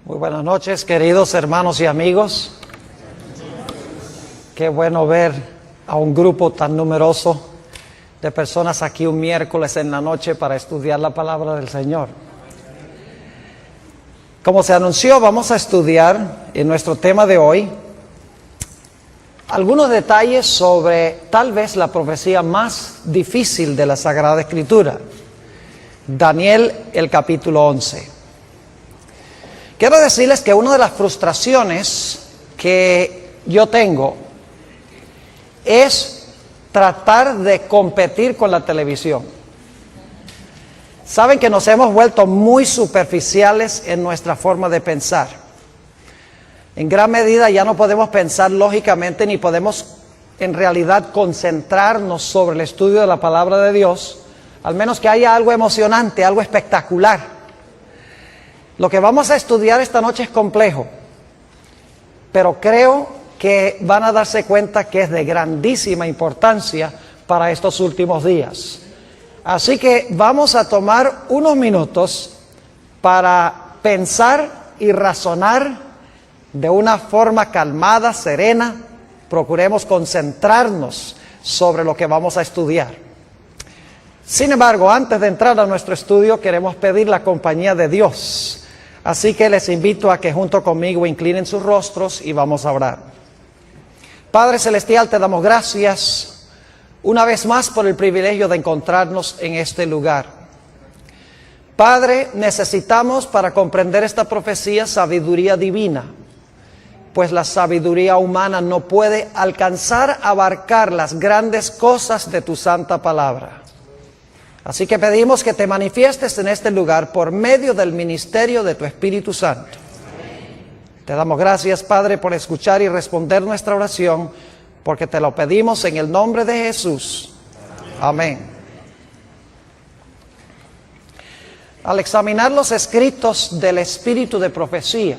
Muy buenas noches, queridos hermanos y amigos. Qué bueno ver a un grupo tan numeroso de personas aquí un miércoles en la noche para estudiar la palabra del Señor. Como se anunció, vamos a estudiar en nuestro tema de hoy algunos detalles sobre tal vez la profecía más difícil de la Sagrada Escritura, Daniel, el capítulo 11. Quiero decirles que una de las frustraciones que yo tengo es tratar de competir con la televisión. Saben que nos hemos vuelto muy superficiales en nuestra forma de pensar. En gran medida ya no podemos pensar lógicamente ni podemos en realidad concentrarnos sobre el estudio de la palabra de Dios, al menos que haya algo emocionante, algo espectacular. Lo que vamos a estudiar esta noche es complejo, pero creo que van a darse cuenta que es de grandísima importancia para estos últimos días. Así que vamos a tomar unos minutos para pensar y razonar de una forma calmada, serena. Procuremos concentrarnos sobre lo que vamos a estudiar. Sin embargo, antes de entrar a nuestro estudio, queremos pedir la compañía de Dios. Así que les invito a que junto conmigo inclinen sus rostros y vamos a orar. Padre Celestial, te damos gracias una vez más por el privilegio de encontrarnos en este lugar. Padre, necesitamos para comprender esta profecía sabiduría divina, pues la sabiduría humana no puede alcanzar a abarcar las grandes cosas de tu santa palabra. Así que pedimos que te manifiestes en este lugar por medio del ministerio de tu Espíritu Santo. Te damos gracias, Padre, por escuchar y responder nuestra oración, porque te lo pedimos en el nombre de Jesús. Amén. Al examinar los escritos del espíritu de profecía,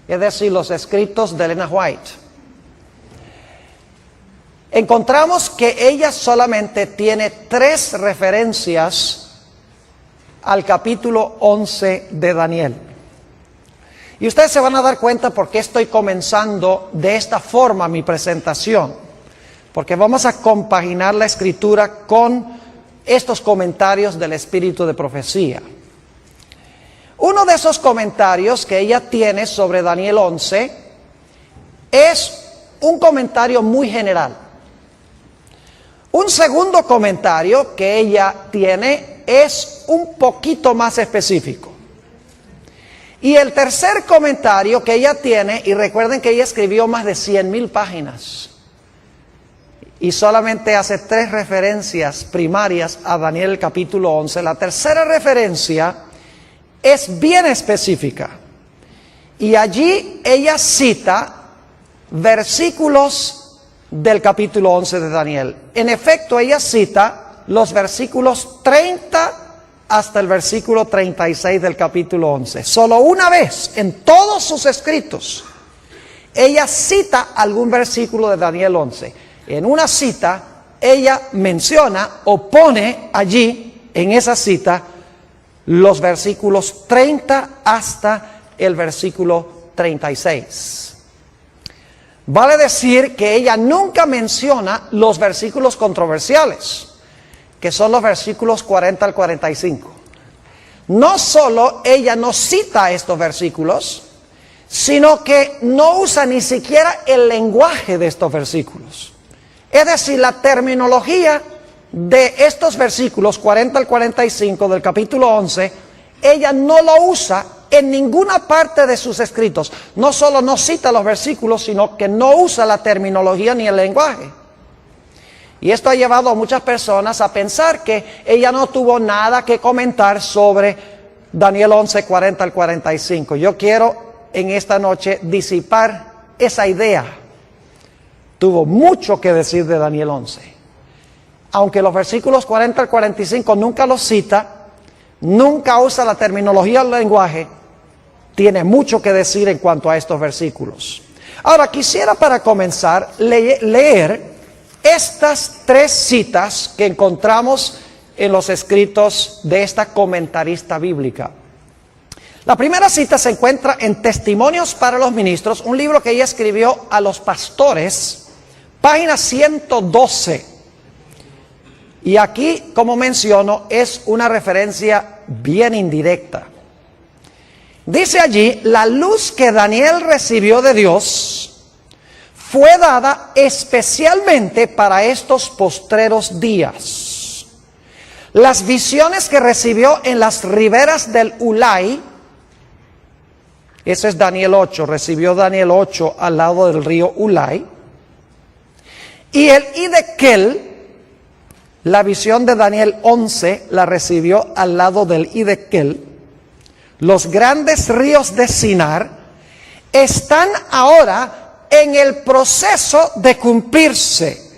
es decir, los escritos de Ellen White, encontramos que ella solamente tiene 3 referencias al capítulo 11 de Daniel. Y ustedes se van a dar cuenta por qué estoy comenzando de esta forma mi presentación. Porque vamos a compaginar la escritura con estos comentarios del espíritu de profecía. Uno de esos comentarios que ella tiene sobre Daniel 11 es un comentario muy general. Un segundo comentario que ella tiene es un poquito más específico. Y el tercer comentario que ella tiene, y recuerden que ella escribió más de 100,000 páginas, y solamente hace 3 referencias primarias a Daniel capítulo 11. La tercera referencia es bien específica, y allí ella cita versículos del capítulo 11 de Daniel. En efecto, ella cita los versículos 30 hasta el versículo 36 del capítulo 11. Solo una vez en todos sus escritos ella cita algún versículo de Daniel 11. En una cita ella menciona o pone allí en esa cita los versículos 30 hasta el versículo 36. Vale decir que ella nunca menciona los versículos controversiales, que son los versículos 40 al 45. No solo ella no cita estos versículos, sino que no usa ni siquiera el lenguaje de estos versículos. Es decir, la terminología de estos versículos 40 al 45 del capítulo 11, ella no lo usa en ninguna parte de sus escritos. No solo no cita los versículos, sino que no usa la terminología ni el lenguaje. Y esto ha llevado a muchas personas a pensar que ella no tuvo nada que comentar sobre Daniel 11, 40 al 45. Yo quiero en esta noche disipar esa idea. Tuvo mucho que decir de Daniel 11. Aunque los versículos 40 al 45 nunca los cita, nunca usa la terminología del lenguaje, tiene mucho que decir en cuanto a estos versículos. Ahora, quisiera para comenzar leer estas 3 citas que encontramos en los escritos de esta comentarista bíblica. La primera cita se encuentra en Testimonios para los Ministros, un libro que ella escribió a los pastores, página 112. Y aquí, como menciono, es una referencia bien indirecta. Dice allí, la luz que Daniel recibió de Dios fue dada especialmente para estos postreros días. Las visiones que recibió en las riberas del Ulai, ese es Daniel 8, recibió Daniel 8 al lado del río Ulai, y el Hidekel, la visión de Daniel 11 la recibió al lado del Hidekel. Los grandes ríos de Sinar están ahora en el proceso de cumplirse.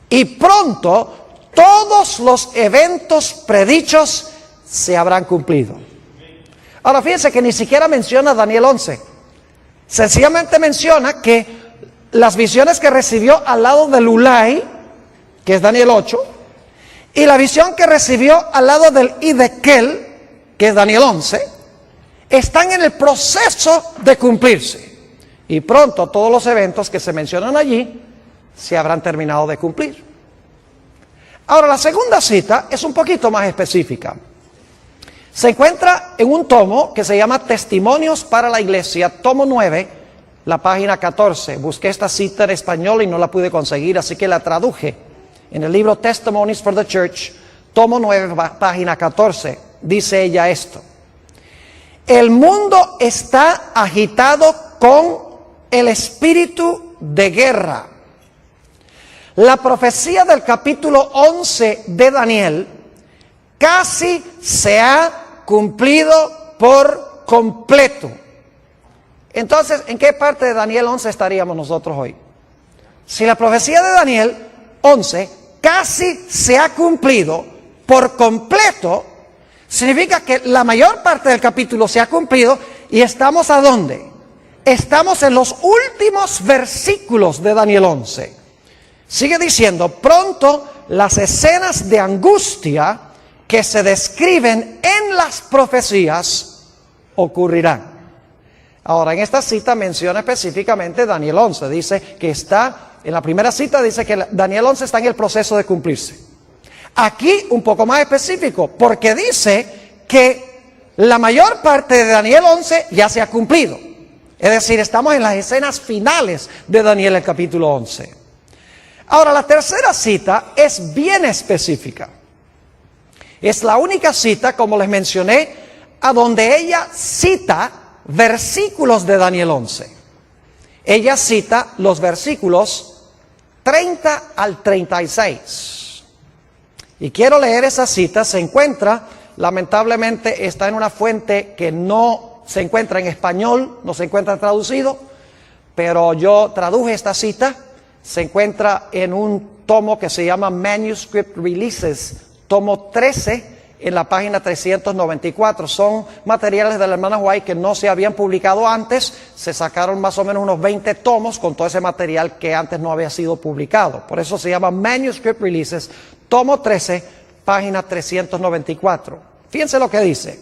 Y pronto todos los eventos predichos se habrán cumplido. Ahora fíjense que ni siquiera menciona Daniel 11. Sencillamente menciona que las visiones que recibió al lado del Ulai, que es Daniel 8, y la visión que recibió al lado del Hidekel, que es Daniel 11, están en el proceso de cumplirse. Y pronto todos los eventos que se mencionan allí se habrán terminado de cumplir. Ahora, la segunda cita es un poquito más específica. Se encuentra en un tomo que se llama Testimonios para la Iglesia, tomo 9, la página 14. Busqué esta cita en español y no la pude conseguir, así que la traduje. En el libro Testimonies for the Church, tomo 9, página 14, dice ella esto. El mundo está agitado con el espíritu de guerra. La profecía del capítulo 11 de Daniel casi se ha cumplido por completo. Entonces, ¿en qué parte de Daniel 11 estaríamos nosotros hoy? Si la profecía de Daniel 11 casi se ha cumplido por completo, significa que la mayor parte del capítulo se ha cumplido y estamos ¿a dónde? Estamos en los últimos versículos de Daniel 11. Sigue diciendo, pronto las escenas de angustia que se describen en las profecías ocurrirán. Ahora, en esta cita menciona específicamente Daniel 11. Dice que está, en la primera cita dice que Daniel 11 está en el proceso de cumplirse. Aquí un poco más específico, porque dice que la mayor parte de Daniel 11 ya se ha cumplido. Es decir, estamos en las escenas finales de Daniel, el capítulo 11. Ahora, la tercera cita es bien específica. Es la única cita, como les mencioné, a donde ella cita versículos de Daniel 11. Ella cita los versículos 30 al 36. Y quiero leer esa cita. Se encuentra, lamentablemente, está en una fuente que no se encuentra en español, no se encuentra traducido, pero yo traduje esta cita. Se encuentra en un tomo que se llama Manuscript Releases, tomo 13, en la página 394. Son materiales de la hermana White que no se habían publicado antes. Se sacaron más o menos unos 20 tomos con todo ese material que antes no había sido publicado. Por eso se llama Manuscript Releases, tomo 13, página 394. Fíjense lo que dice.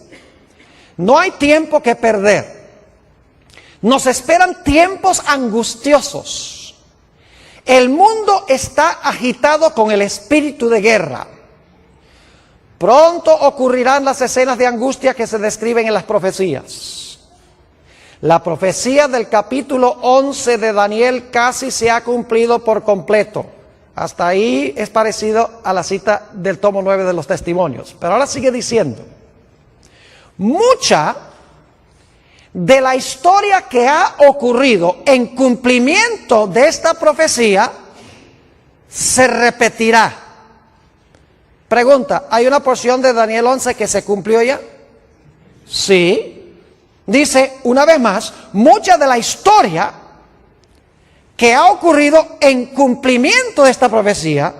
No hay tiempo que perder. Nos esperan tiempos angustiosos. El mundo está agitado con el espíritu de guerra. Pronto ocurrirán las escenas de angustia que se describen en las profecías. La profecía del capítulo 11 de Daniel casi se ha cumplido por completo. Hasta ahí es parecido a la cita del tomo 9 de los Testimonios. Pero ahora sigue diciendo, mucha de la historia que ha ocurrido en cumplimiento de esta profecía se repetirá. Pregunta, ¿hay una porción de Daniel 11 que se cumplió ya? Sí. Dice, una vez más, mucha de la historia que ha ocurrido en cumplimiento de esta profecía,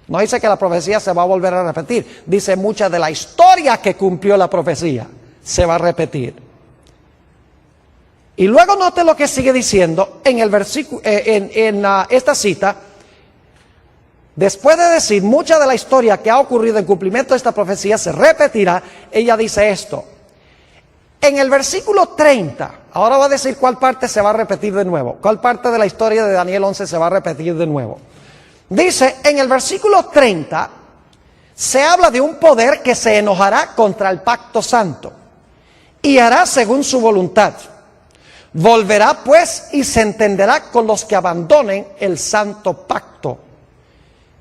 no dice que la profecía se va a volver a repetir, dice mucha de la historia que cumplió la profecía se va a repetir. Y luego note lo que sigue diciendo en el versículo, esta cita. Después de decir mucha de la historia que ha ocurrido en cumplimiento de esta profecía se repetirá, ella dice esto: En el versículo 30, ahora va a decir cuál parte se va a repetir de nuevo, cuál parte de la historia de Daniel 11 se va a repetir de nuevo. Dice, en el versículo 30, se habla de un poder que se enojará contra el pacto santo y hará según su voluntad. Volverá pues y se entenderá con los que abandonen el santo pacto.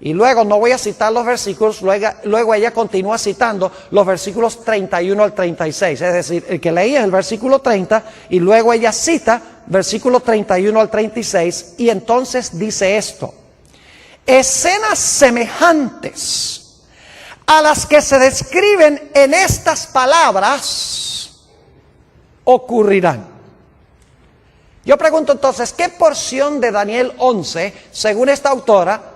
Y luego, no voy a citar los versículos, luego ella continúa citando los versículos 31 al 36. Es decir, el que leía es el versículo 30 y luego ella cita versículo 31 al 36 y entonces dice esto. Escenas semejantes a las que se describen en estas palabras ocurrirán. Yo pregunto entonces, ¿qué porción de Daniel 11, según esta autora,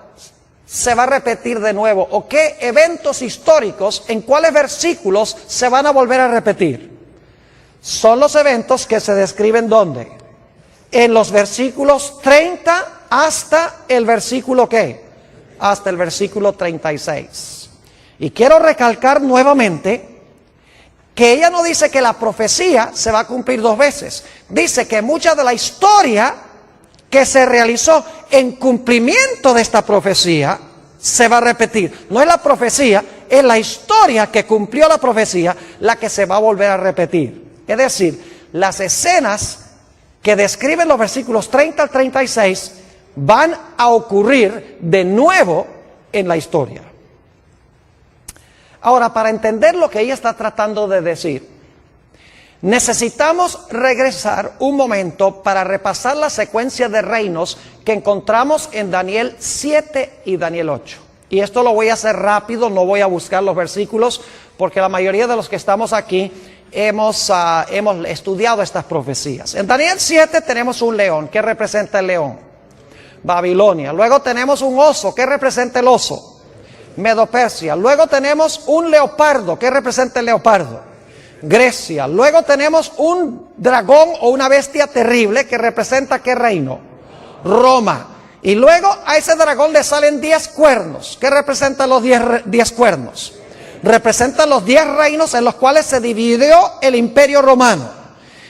se va a repetir de nuevo? ¿O qué eventos históricos, en cuáles versículos se van a volver a repetir? Son los eventos que se describen ¿dónde? En los versículos 30 hasta el versículo ¿qué? Hasta el versículo 36. Y quiero recalcar nuevamente que ella no dice que la profecía se va a cumplir dos veces. Dice que mucha de la historia que se realizó en cumplimiento de esta profecía se va a repetir. No es la profecía, es la historia que cumplió la profecía la que se va a volver a repetir. Es decir, las escenas que describen los versículos 30 al 36 van a ocurrir de nuevo en la historia. Ahora, para entender lo que ella está tratando de decir, necesitamos regresar un momento para repasar la secuencia de reinos que encontramos en Daniel 7 y Daniel 8. Y esto lo voy a hacer rápido, no voy a buscar los versículos, porque la mayoría de los que estamos aquí hemos estudiado estas profecías. En Daniel 7 tenemos un león. ¿Qué representa el león? Babilonia. Luego tenemos un oso. ¿Qué representa el oso? Medo-Persia. Luego tenemos un leopardo. ¿Qué representa el leopardo? Grecia. Luego tenemos un dragón o una bestia terrible que representa ¿qué reino? Roma. Y luego a ese dragón le salen 10 cuernos. ¿Qué representan los 10 cuernos? Representan los 10 reinos en los cuales se dividió el imperio romano.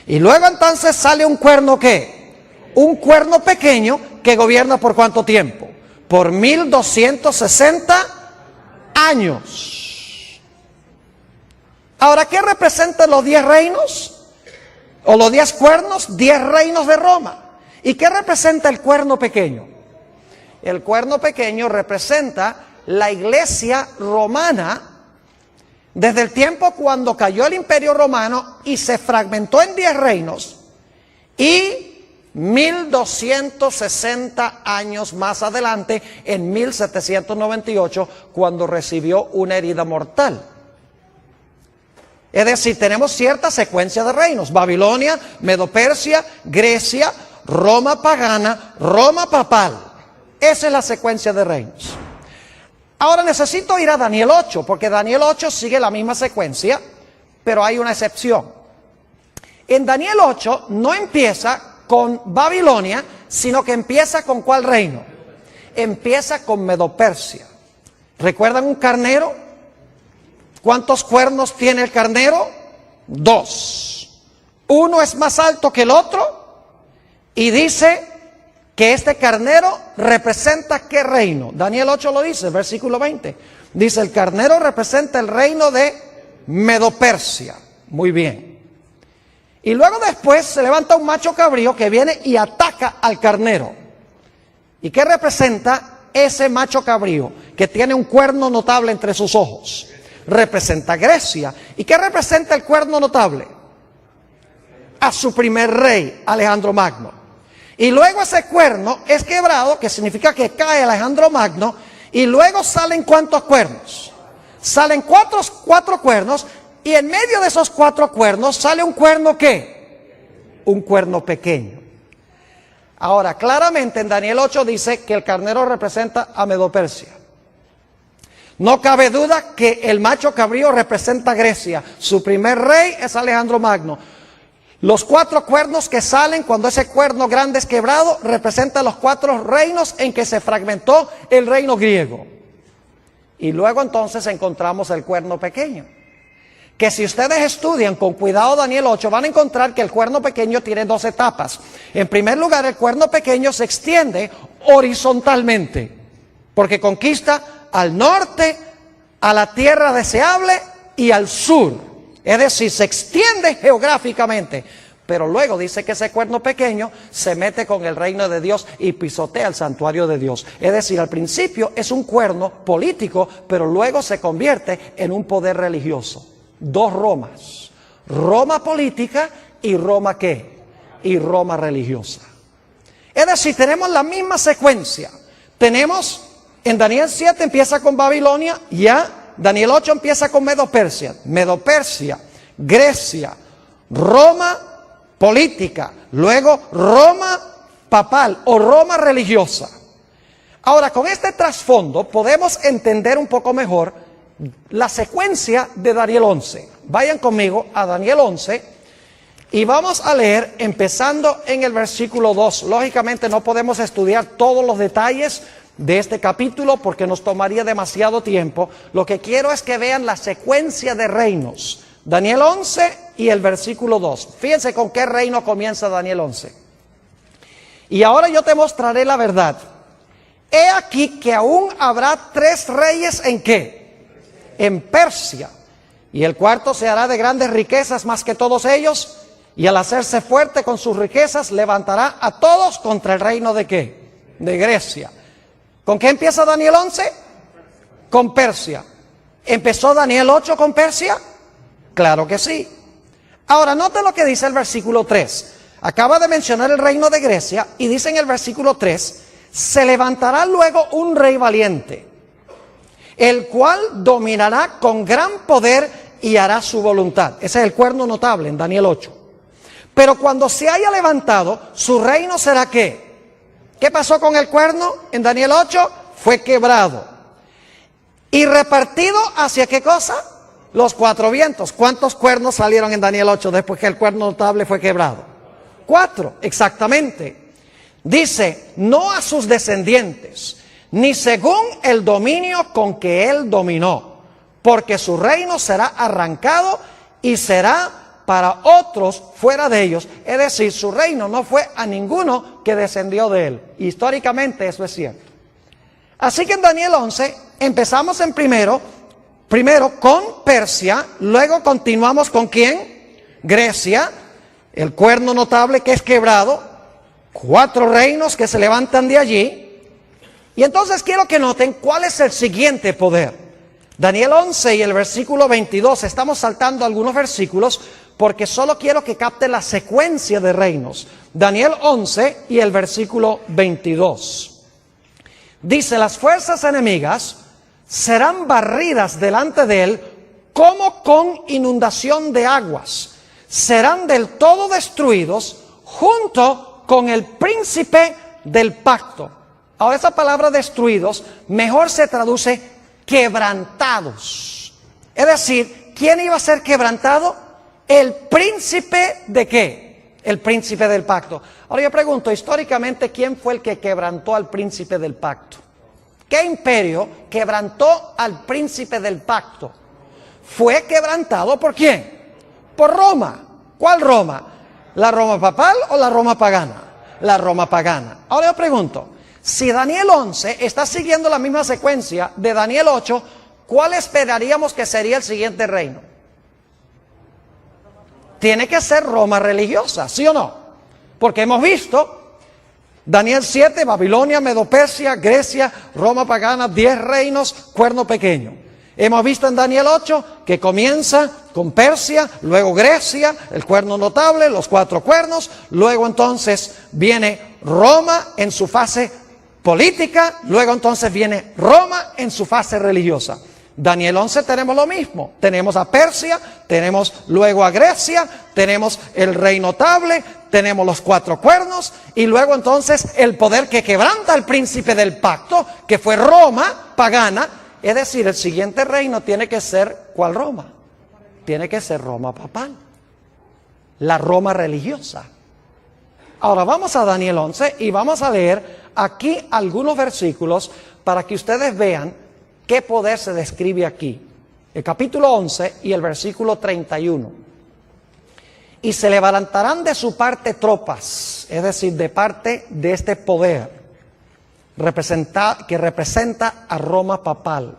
Y luego entonces sale un cuerno ¿qué? Un cuerno pequeño que gobierna ¿por cuánto tiempo? Por 1260 años. Ahora, ¿qué representan los 10 reinos? O los 10 cuernos, 10 reinos de Roma. ¿Y qué representa el cuerno pequeño? El cuerno pequeño representa la iglesia romana desde el tiempo cuando cayó el imperio romano y se fragmentó en 10 reinos y 1260 años más adelante, en 1798, cuando recibió una herida mortal. Es decir, tenemos cierta secuencia de reinos: Babilonia, Medo-Persia, Grecia, Roma pagana, Roma papal. Esa es la secuencia de reinos. Ahora necesito ir a Daniel 8, porque Daniel 8 sigue la misma secuencia, pero hay una excepción. En Daniel 8 no empieza con Babilonia, sino que empieza con ¿cuál reino? Empieza con Medo-Persia. ¿Recuerdan un carnero? ¿Cuántos cuernos tiene el carnero? 2. Uno es más alto que el otro y dice que este carnero representa ¿qué reino? Daniel 8 lo dice, versículo 20. Dice, el carnero representa el reino de Medo-Persia. Muy bien. Y luego después se levanta un macho cabrío que viene y ataca al carnero. ¿Y qué representa ese macho cabrío que tiene un cuerno notable entre sus ojos? Representa Grecia. ¿Y qué representa el cuerno notable? A su primer rey, Alejandro Magno. Y luego ese cuerno es quebrado, que significa que cae Alejandro Magno, y luego salen ¿cuántos cuernos? Salen cuatro cuernos. Y en medio de esos 4 cuernos sale un cuerno ¿qué? Un cuerno pequeño. Ahora, claramente en Daniel 8 dice que el carnero representa a Medo-Persia. No cabe duda que el macho cabrío representa a Grecia. Su primer rey es Alejandro Magno. Los 4 cuernos que salen cuando ese cuerno grande es quebrado representan los 4 reinos en que se fragmentó el reino griego. Y luego entonces encontramos el cuerno pequeño, que si ustedes estudian con cuidado Daniel 8, van a encontrar que el cuerno pequeño tiene dos etapas. En primer lugar, el cuerno pequeño se extiende horizontalmente, porque conquista al norte, a la tierra deseable y al sur. Es decir, se extiende geográficamente. Pero luego dice que ese cuerno pequeño se mete con el reino de Dios y pisotea el santuario de Dios. Es decir, al principio es un cuerno político, pero luego se convierte en un poder religioso. Dos Romas. Roma política y Roma ¿qué? Y Roma religiosa. Es decir, tenemos la misma secuencia. Tenemos, en Daniel 7 empieza con Babilonia, ya. Daniel 8 empieza con Medo-Persia. Medo-Persia, Grecia, Roma política, luego Roma papal o Roma religiosa. Ahora, con este trasfondo podemos entender un poco mejor la secuencia de Daniel 11. Vayan conmigo a Daniel 11 y vamos a leer empezando en el versículo 2. Lógicamente no podemos estudiar todos los detalles de este capítulo porque nos tomaría demasiado tiempo. Lo que quiero es que vean la secuencia de reinos. Daniel 11 y el versículo 2. Fíjense con qué reino comienza Daniel 11. Y ahora yo te mostraré la verdad. He aquí que aún habrá 3 reyes ¿en qué? En Persia. Y el cuarto se hará de grandes riquezas más que todos ellos. Y al hacerse fuerte con sus riquezas levantará a todos contra el reino ¿de qué? De Grecia. ¿Con qué empieza Daniel 11? Con Persia. ¿Empezó Daniel 8 con Persia? Claro que sí. Ahora, note lo que dice el versículo 3. Acaba de mencionar el reino de Grecia y dice en el versículo 3, se levantará luego un rey valiente, el cual dominará con gran poder y hará su voluntad. Ese es el cuerno notable en Daniel 8. Pero cuando se haya levantado, su reino será ¿qué? ¿Qué pasó con el cuerno en Daniel 8? Fue quebrado. ¿Y repartido hacia qué cosa? Los 4 vientos. ¿Cuántos cuernos salieron en Daniel 8 después que el cuerno notable fue quebrado? 4, exactamente. Dice, no a sus descendientes, ni según el dominio con que él dominó, porque su reino será arrancado y será para otros fuera de ellos. Es decir, su reino no fue a ninguno que descendió de él. Históricamente eso es cierto. Así que en Daniel 11 empezamos en primero con Persia, luego continuamos con ¿quién? Grecia, el cuerno notable que es quebrado, 4 reinos que se levantan de allí. Y entonces quiero que noten cuál es el siguiente poder. Daniel 11 y el versículo 22, estamos saltando algunos versículos porque solo quiero que capten la secuencia de reinos. Daniel 11 y el versículo 22. Dice, las fuerzas enemigas serán barridas delante de él como con inundación de aguas. Serán del todo destruidos junto con el príncipe del pacto. Ahora esa palabra destruidos mejor se traduce quebrantados. Es decir, ¿quién iba a ser quebrantado? El príncipe ¿de qué? El príncipe del pacto. Ahora yo pregunto, históricamente, ¿quién fue el que quebrantó al príncipe del pacto? ¿Qué imperio quebrantó al príncipe del pacto? ¿Fue quebrantado por quién? Por Roma. ¿Cuál Roma? ¿La Roma papal o la Roma pagana? La Roma pagana. Ahora yo pregunto, si Daniel 11 está siguiendo la misma secuencia de Daniel 8, ¿cuál esperaríamos que sería el siguiente reino? Tiene que ser Roma religiosa, ¿sí o no? Porque hemos visto Daniel 7, Babilonia, Medo-Persia, Grecia, Roma pagana, 10 reinos, cuerno pequeño. Hemos visto en Daniel 8 que comienza con Persia, luego Grecia, el cuerno notable, los 4 cuernos, luego entonces viene Roma en su fase política, luego entonces viene Roma en su fase religiosa. Daniel 11 tenemos lo mismo, tenemos a Persia, tenemos luego a Grecia, tenemos el rey notable, tenemos los 4 cuernos y luego entonces el poder que quebranta al príncipe del pacto, que fue Roma pagana. Es decir, el siguiente reino tiene que ser, ¿cuál Roma? Tiene que ser Roma papal, la Roma religiosa. Ahora vamos a Daniel 11 y vamos a leer aquí algunos versículos para que ustedes vean qué poder se describe aquí. el capítulo 11 y el versículo 31. Y se levantarán de su parte tropas, es decir, de parte de este poder que representa a Roma papal,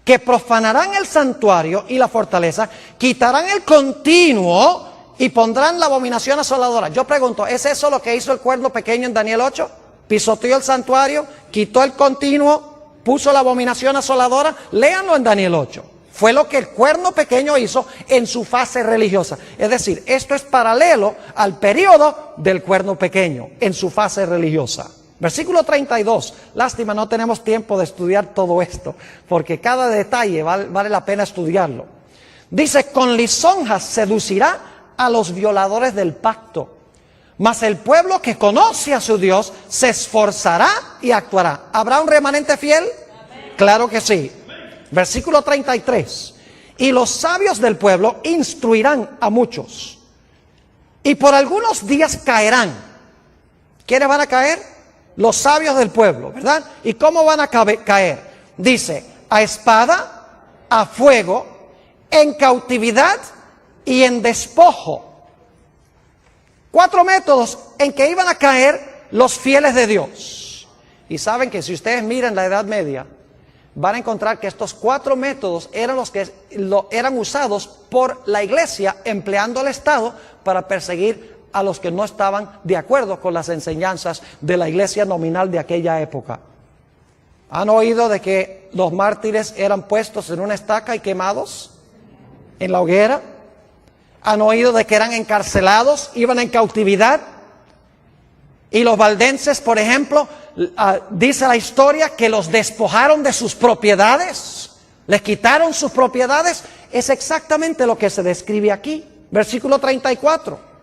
que profanarán el santuario y la fortaleza, quitarán el continuo y pondrán la abominación asoladora. Yo pregunto, ¿es eso lo que hizo el cuerno pequeño en Daniel 8? Pisoteó el santuario, quitó el continuo, puso la abominación asoladora. Léanlo en Daniel 8. Fue lo que el cuerno pequeño hizo en su fase religiosa. Es decir, esto es paralelo al periodo del cuerno pequeño en su fase religiosa. Versículo 32. Lástima, no tenemos tiempo de estudiar todo esto, porque cada detalle vale la pena estudiarlo. Dice, con lisonjas seducirá a los violadores del pacto, mas el pueblo que conoce a su Dios se esforzará y actuará. ¿Habrá un remanente fiel? Claro que sí. Versículo 33. Y los sabios del pueblo instruirán a muchos, y por algunos días caerán. ¿Quiénes van a caer? Los sabios del pueblo, ¿verdad? ¿Y cómo van a caer? Dice, a espada, a fuego, en cautividad y en despojo. 4 métodos en que iban a caer los fieles de Dios. Y saben que si ustedes miran la Edad Media, van a encontrar que estos 4 métodos eran los que eran usados por la iglesia, empleando al Estado para perseguir a los que no estaban de acuerdo con las enseñanzas de la iglesia nominal de aquella época. ¿Han oído de que los mártires eran puestos en una estaca y quemados en la hoguera? ¿Han oído de que eran encarcelados, iban en cautividad? Y los valdenses, por ejemplo, dice la historia que los despojaron de sus propiedades, les quitaron sus propiedades. Es exactamente lo que se describe aquí. Versículo 34.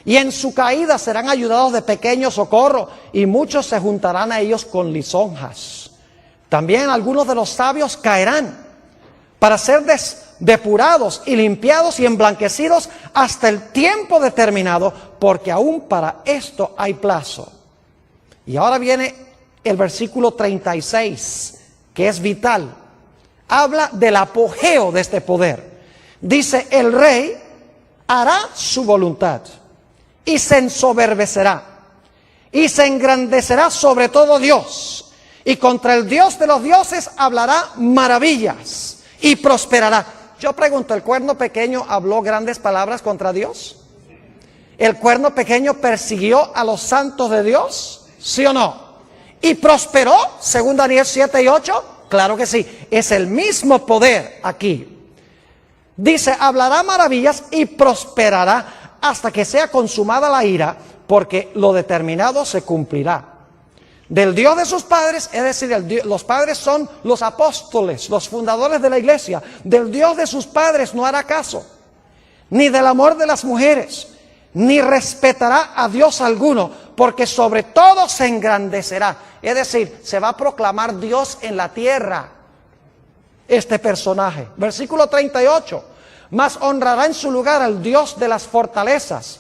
Y en su caída serán ayudados de pequeño socorro, y muchos se juntarán a ellos con lisonjas. También algunos de los sabios caerán para ser depurados y limpiados y emblanquecidos hasta el tiempo determinado, porque aún para esto hay plazo. Y ahora viene el versículo 36, que es vital. Habla del apogeo de este poder. Dice, el rey hará su voluntad y se ensoberbecerá y se engrandecerá sobre todo Dios, y contra el Dios de los dioses hablará maravillas y prosperará. Yo pregunto, ¿el cuerno pequeño habló grandes palabras contra Dios? ¿El cuerno pequeño persiguió a los santos de Dios? ¿Sí o no? ¿Y prosperó, según Daniel 7 y 8? Claro que sí, es el mismo poder aquí. Dice, hablará maravillas y prosperará hasta que sea consumada la ira, porque lo determinado se cumplirá. Del Dios de sus padres, es decir, los padres son los apóstoles, los fundadores de la iglesia. Del Dios de sus padres no hará caso, ni del amor de las mujeres, ni respetará a Dios alguno, porque sobre todo se engrandecerá. Es decir, se va a proclamar Dios en la tierra, este personaje. Versículo 38. Mas honrará en su lugar al Dios de las fortalezas,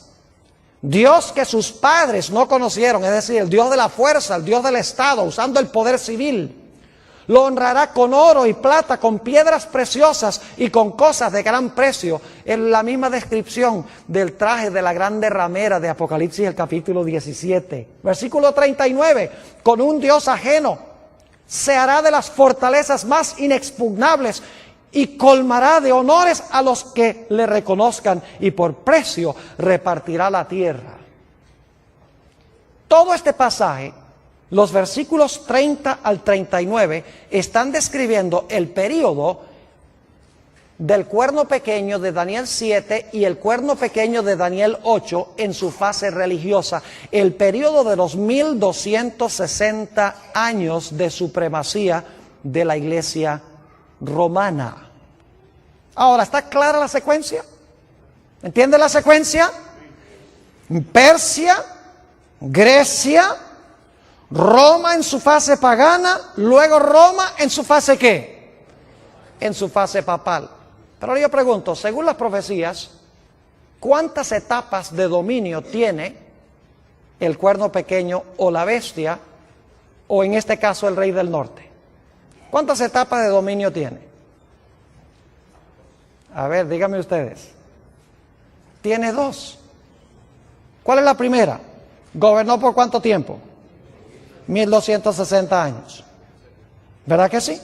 Dios que sus padres no conocieron, es decir, el Dios de la fuerza, el Dios del Estado, usando el poder civil. Lo honrará con oro y plata, con piedras preciosas y con cosas de gran precio. En la misma descripción del traje de la grande ramera de Apocalipsis, el capítulo 17. Versículo 39, con un Dios ajeno se hará de las fortalezas más inexpugnables, y colmará de honores a los que le reconozcan, y por precio repartirá la tierra. Todo este pasaje, los versículos 30 al 39, están describiendo el período del cuerno pequeño de Daniel 7 y el cuerno pequeño de Daniel 8 en su fase religiosa, el período de los 1260 años de supremacía de la iglesia romana. Ahora, ¿está clara la secuencia? ¿Entiende la secuencia? Persia, Grecia, Roma en su fase pagana, luego Roma en su fase ¿qué? En su fase papal. Pero yo pregunto, según las profecías, ¿cuántas etapas de dominio tiene el cuerno pequeño o la bestia, o en este caso el rey del norte? ¿Cuántas etapas de dominio tiene? A ver, díganme ustedes. Tiene dos. ¿Cuál es la primera? ¿Gobernó por cuánto tiempo? 1260 años. ¿Verdad que sí?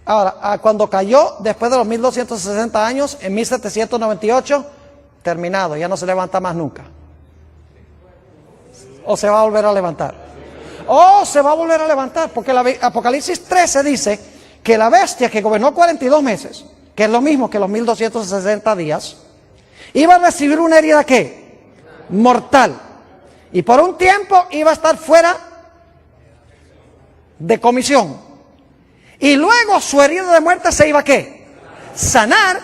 Ahora, cuando cayó, después de los 1260 años, en 1798, terminado, ya no se levanta más nunca. ¿O se va a volver a levantar? ¡Oh, se va a volver a levantar! Porque Apocalipsis 13 dice que la bestia que gobernó 42 meses, que es lo mismo que los 1260 días, iba a recibir una herida, ¿qué? Mortal. Y por un tiempo iba a estar fuera de comisión. Y luego su herida de muerte se iba a ¿qué? Sanar,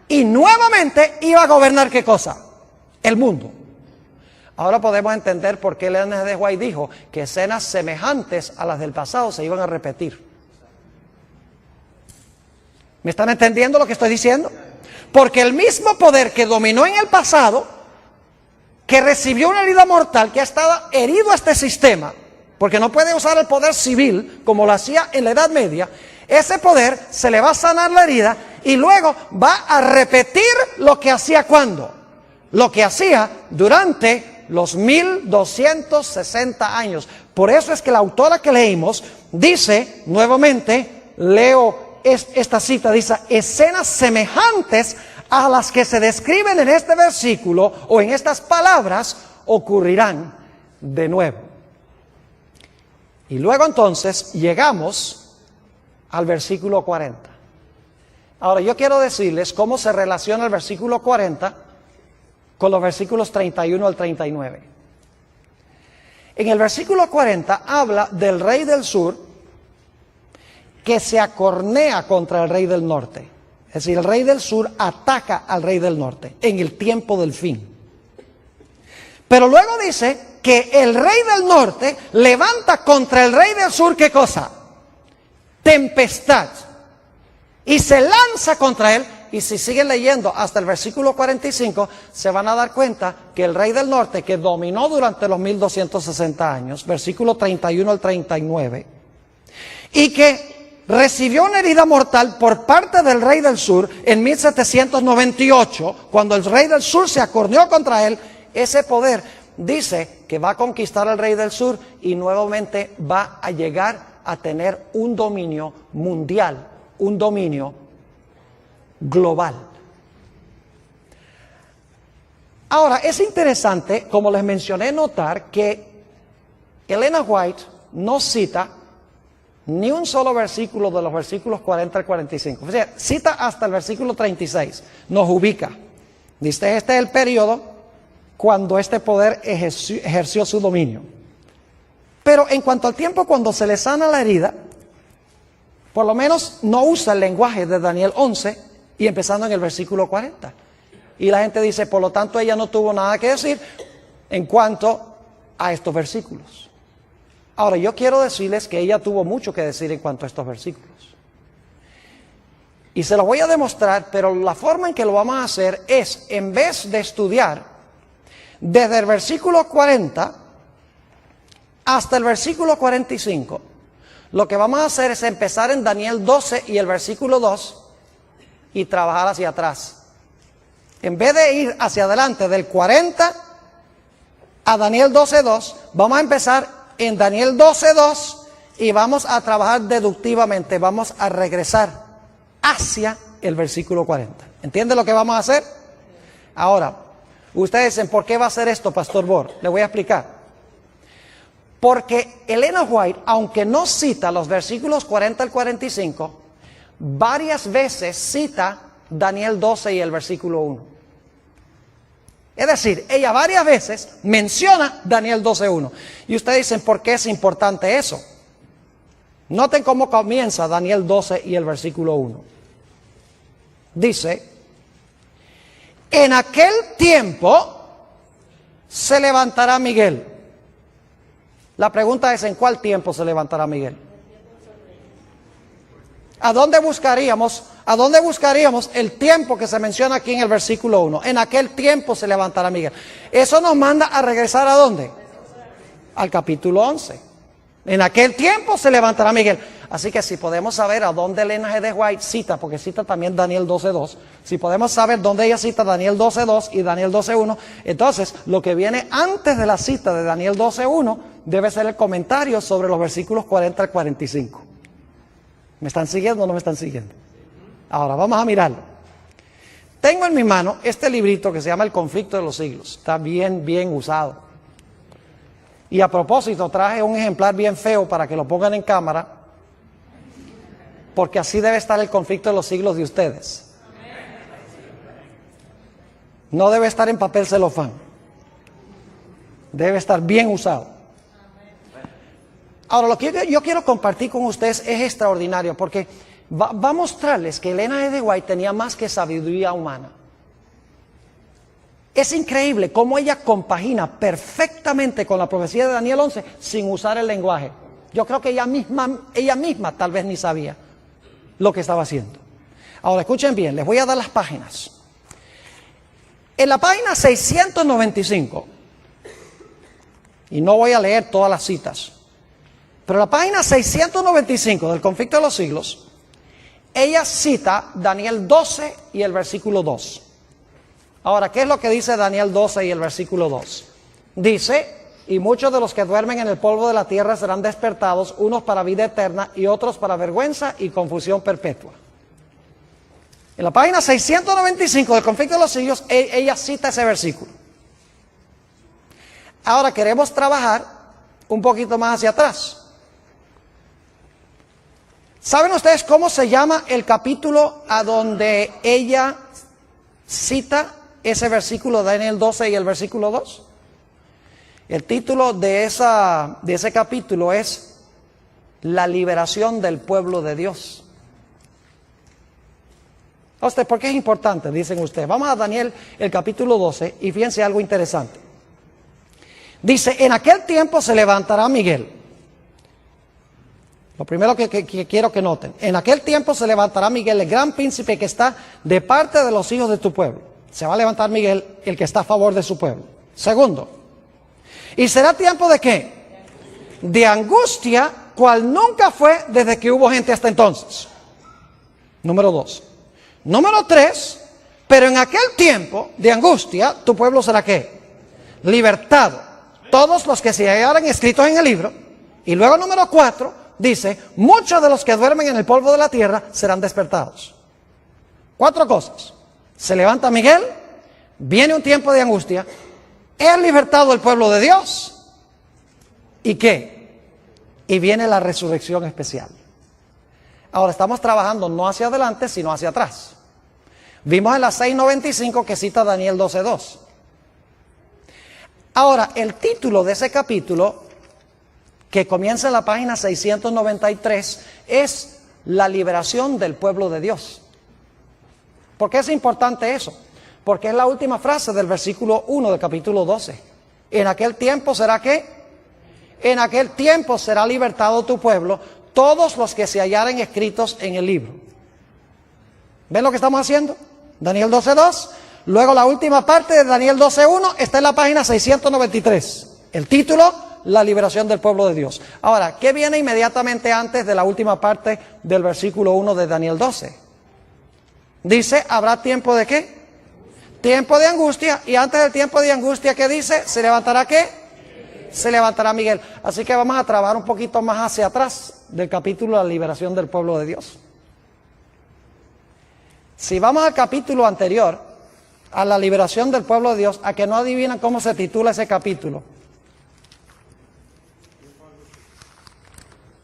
y nuevamente iba a gobernar ¿qué cosa? El mundo. Ahora podemos entender por qué Ellen G. White dijo que escenas semejantes a las del pasado se iban a repetir. ¿Me están entendiendo lo que estoy diciendo? Porque el mismo poder que dominó en el pasado, que recibió una herida mortal, que ha estado herido a este sistema, porque no puede usar el poder civil como lo hacía en la Edad Media, ese poder se le va a sanar la herida y luego va a repetir lo que hacía ¿cuándo? Lo que hacía durante los 1260 años. Por eso es que la autora que leímos dice, nuevamente, leo esta cita, dice, escenas semejantes a las que se describen en este versículo o en estas palabras ocurrirán de nuevo. Y luego entonces llegamos al versículo 40. Ahora yo quiero decirles cómo se relaciona el versículo 40 con los versículos 31 al 39. En el versículo 40 habla del rey del sur que se acornea contra el rey del norte. Es decir, el rey del sur ataca al rey del norte en el tiempo del fin. Pero luego dice que el rey del norte levanta contra el rey del sur, ¿qué cosa? Tempestad. Y se lanza contra él. Y si siguen leyendo hasta el versículo 45, se van a dar cuenta que el rey del norte, que dominó durante los 1260 años, versículo 31 al 39, y que recibió una herida mortal por parte del rey del sur en 1798, cuando el rey del sur se acorneó contra él, ese poder dice que va a conquistar al rey del sur y nuevamente va a llegar a tener un dominio mundial, un dominio global. Ahora, es interesante, como les mencioné, notar que Ellen G. White no cita ni un solo versículo de los versículos 40 al 45. O sea, cita hasta el versículo 36, nos ubica. Dice, este es el periodo cuando este poder ejerció su dominio. Pero en cuanto al tiempo cuando se le sana la herida, por lo menos no usa el lenguaje de Daniel 11 y empezando en el versículo 40. Y la gente dice, por lo tanto ella no tuvo nada que decir en cuanto a estos versículos. Ahora, yo quiero decirles que ella tuvo mucho que decir en cuanto a estos versículos. Y se lo voy a demostrar, pero la forma en que lo vamos a hacer es, en vez de estudiar desde el versículo 40 hasta el versículo 45, lo que vamos a hacer es empezar en Daniel 12 y el versículo 2 y trabajar hacia atrás. En vez de ir hacia adelante del 40 a Daniel 12.2, vamos a empezar en Daniel 12.2 y vamos a trabajar deductivamente, vamos a regresar hacia el versículo 40. ¿Entiende lo que vamos a hacer? Ahora, ustedes dicen, ¿por qué va a hacer esto, Pastor Bor? Le voy a explicar. Porque Ellen G. White, aunque no cita los versículos 40 al 45, varias veces cita Daniel 12 y el versículo 1. Es decir, ella varias veces menciona Daniel 12.1. Y ustedes dicen, ¿por qué es importante eso? Noten cómo comienza Daniel 12 y el versículo 1. Dice, en aquel tiempo se levantará Miguel. La pregunta es, ¿en cuál tiempo se levantará Miguel? ¿A dónde buscaríamos el tiempo que se menciona aquí en el versículo 1? En aquel tiempo se levantará Miguel. Eso nos manda a regresar ¿a dónde? Al capítulo 11. En aquel tiempo se levantará Miguel. Así que si podemos saber a dónde Elena G. de White cita, porque cita también Daniel 12:2, si podemos saber dónde ella cita Daniel 12:2 y Daniel 12:1, entonces lo que viene antes de la cita de Daniel 12:1 debe ser el comentario sobre los versículos 40 al 45. ¿Me están siguiendo o no me están siguiendo? Ahora vamos a mirarlo. Tengo en mi mano este librito que se llama El conflicto de los siglos. Está bien usado. Y a propósito traje un ejemplar bien feo para que lo pongan en cámara, porque así debe estar el conflicto de los siglos de ustedes. No debe estar en papel celofán. Debe estar bien usado. Ahora, lo que yo quiero compartir con ustedes es extraordinario, porque va a mostrarles que Elena G. de White tenía más que sabiduría humana. Es increíble cómo ella compagina perfectamente con la profecía de Daniel 11 sin usar el lenguaje. Yo creo que ella misma tal vez ni sabía lo que estaba haciendo. Ahora escuchen bien, les voy a dar las páginas. En la página 695, y no voy a leer todas las citas, pero en la página 695 del conflicto de los siglos, ella cita Daniel 12 y el versículo 2. Ahora, ¿qué es lo que dice Daniel 12 y el versículo 2? Dice: y muchos de los que duermen en el polvo de la tierra serán despertados, unos para vida eterna y otros para vergüenza y confusión perpetua. En la página 695 del conflicto de los siglos, ella cita ese versículo. Ahora queremos trabajar un poquito más hacia atrás. ¿Saben ustedes cómo se llama el capítulo a donde ella cita ese versículo de Daniel 12 y el versículo 2? El título de ese capítulo es La liberación del pueblo de Dios. ¿Por qué es importante? Dicen ustedes. Vamos a Daniel, el capítulo 12, y fíjense algo interesante. Dice: en aquel tiempo se levantará Miguel. Lo primero que quiero que noten: en aquel tiempo se levantará Miguel, el gran príncipe que está de parte de los hijos de tu pueblo. Se va a levantar Miguel, el que está a favor de su pueblo. Segundo, ¿y será tiempo de qué? De angustia, cual nunca fue desde que hubo gente hasta entonces. Número 2. Número 3, pero en aquel tiempo de angustia, tu pueblo será ¿qué? Libertado. Todos los que se hallaran escritos en el libro. Y luego número 4, dice: muchos de los que duermen en el polvo de la tierra serán despertados. 4 cosas. Se levanta Miguel, viene un tiempo de angustia, es libertado el pueblo de Dios, ¿y qué? Y viene la resurrección especial. Ahora estamos trabajando no hacia adelante, sino hacia atrás. Vimos en la 695 que cita Daniel 12:2. Ahora, el título de ese capítulo, que comienza en la página 693, es La liberación del pueblo de Dios. ¿Por qué es importante eso? Porque es la última frase del versículo 1 del capítulo 12. En aquel tiempo será ¿qué? En aquel tiempo será libertado tu pueblo, todos los que se hallaren escritos en el libro. ¿Ven lo que estamos haciendo? Daniel 12:2. Luego la última parte de Daniel 12:1 está en la página 693. El título: La liberación del pueblo de Dios. Ahora, ¿qué viene inmediatamente antes de la última parte del versículo 1 de Daniel 12? Dice: ¿habrá tiempo de qué? Tiempo de angustia. Y antes del tiempo de angustia, ¿qué dice? ¿Se levantará qué? Se levantará Miguel. Así que vamos a trabajar un poquito más hacia atrás del capítulo La liberación del pueblo de Dios. Si vamos al capítulo anterior, a la liberación del pueblo de Dios, a que no adivinan cómo se titula ese capítulo.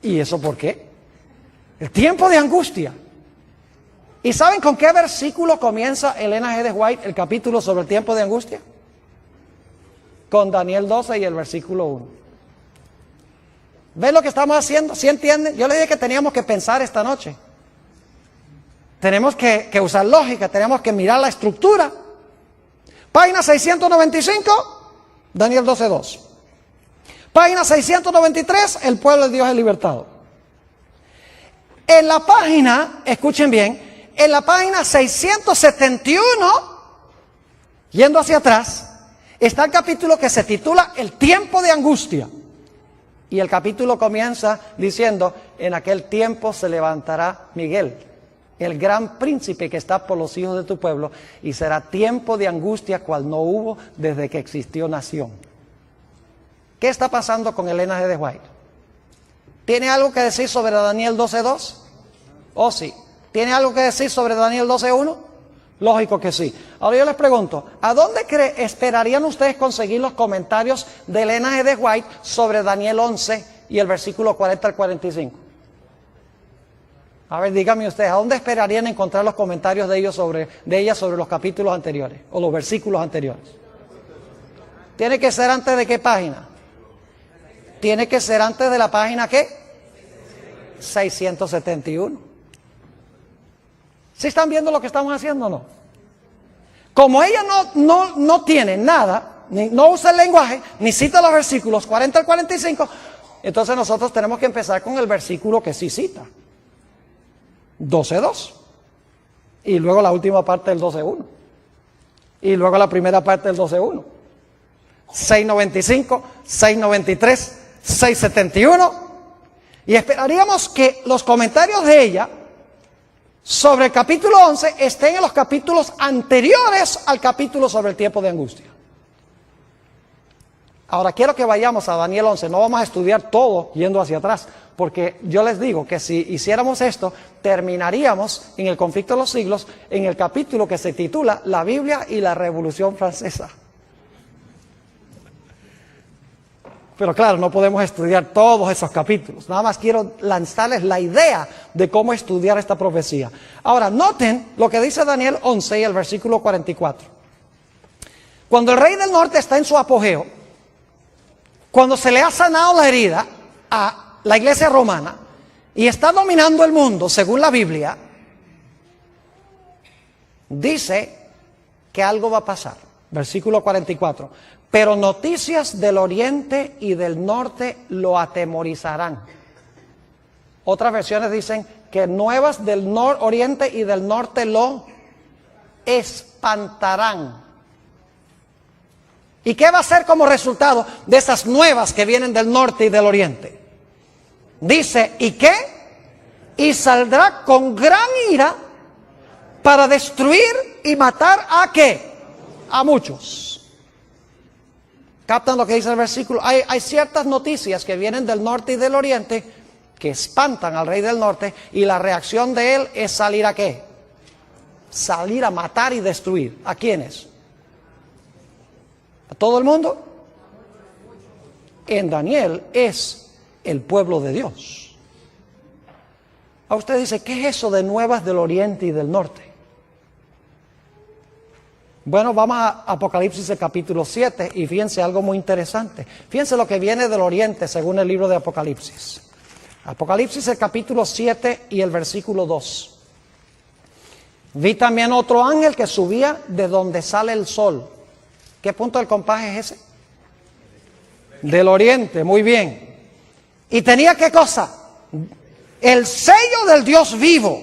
¿Y eso por qué? El tiempo de angustia. ¿Y saben con qué versículo comienza Elena G. de White el capítulo sobre el tiempo de angustia? Con Daniel 12 y el versículo 1. ¿Ven lo que estamos haciendo? ¿Sí entienden? Yo les dije que teníamos que pensar esta noche. Tenemos que usar lógica, tenemos que mirar la estructura. Página 695, Daniel 12:2. Página 693, el pueblo de Dios es libertado. En la página, escuchen bien, en la página 671, yendo hacia atrás, está el capítulo que se titula El tiempo de angustia. Y el capítulo comienza diciendo, en aquel tiempo se levantará Miguel, el gran príncipe que está por los hijos de tu pueblo, y será tiempo de angustia cual no hubo desde que existió nación. ¿Qué está pasando con Elena G. de White? ¿Tiene algo que decir sobre Daniel 12.2? ¿Oh sí? ¿Tiene algo que decir sobre Daniel 12.1? Lógico que sí. Ahora yo les pregunto, ¿a dónde esperarían ustedes conseguir los comentarios de Elena G. de White sobre Daniel 11 y el versículo 40 al 45? A ver, díganme ustedes, ¿a dónde esperarían encontrar los comentarios de ella sobre los capítulos anteriores o los versículos anteriores? ¿Tiene que ser antes de qué página? Tiene que ser antes de la página ¿qué? 671. ¿Sí están viendo lo que estamos haciendo o no? Como ella no tiene nada, no usa el lenguaje, ni cita los versículos 40 al 45, entonces nosotros tenemos que empezar con el versículo que sí cita. 12.2. Y luego la última parte del 12.1. Y luego la primera parte del 12.1. 6.95, 6.93, 6.71. Y esperaríamos que los comentarios de ella sobre el capítulo 11 estén en los capítulos anteriores al capítulo sobre el tiempo de angustia. Ahora quiero que vayamos a Daniel 11, no vamos a estudiar todo yendo hacia atrás, porque yo les digo que si hiciéramos esto, terminaríamos en el conflicto de los siglos, en el capítulo que se titula La Biblia y la Revolución Francesa. Pero claro, no podemos estudiar todos esos capítulos, nada más quiero lanzarles la idea de cómo estudiar esta profecía. Ahora, noten lo que dice Daniel 11 y el versículo 44. Cuando el rey del norte está en su apogeo, cuando se le ha sanado la herida a la iglesia romana y está dominando el mundo, según la Biblia, dice que algo va a pasar. Versículo 44. Pero noticias del oriente y del norte lo atemorizarán. Otras versiones dicen que nuevas del oriente y del norte lo espantarán. ¿Y qué va a ser como resultado de esas nuevas que vienen del norte y del oriente? Dice, ¿y qué? Y saldrá con gran ira para destruir y matar ¿a qué? A muchos. ¿Captan lo que dice el versículo? Hay ciertas noticias que vienen del norte y del oriente que espantan al rey del norte, y la reacción de él es salir ¿a qué? Salir a matar y destruir. ¿A quiénes? ¿A todo el mundo? En Daniel es el pueblo de Dios. A usted dice, ¿qué es eso de nuevas del oriente y del norte? Bueno, vamos a Apocalipsis el capítulo 7 y fíjense algo muy interesante. Fíjense lo que viene del oriente según el libro de Apocalipsis. Apocalipsis el capítulo 7 y el versículo 2. Vi también otro ángel que subía de donde sale el sol. ¿Qué punto del compás es ese? Del oriente, muy bien. Y tenía ¿qué cosa? El sello del Dios vivo.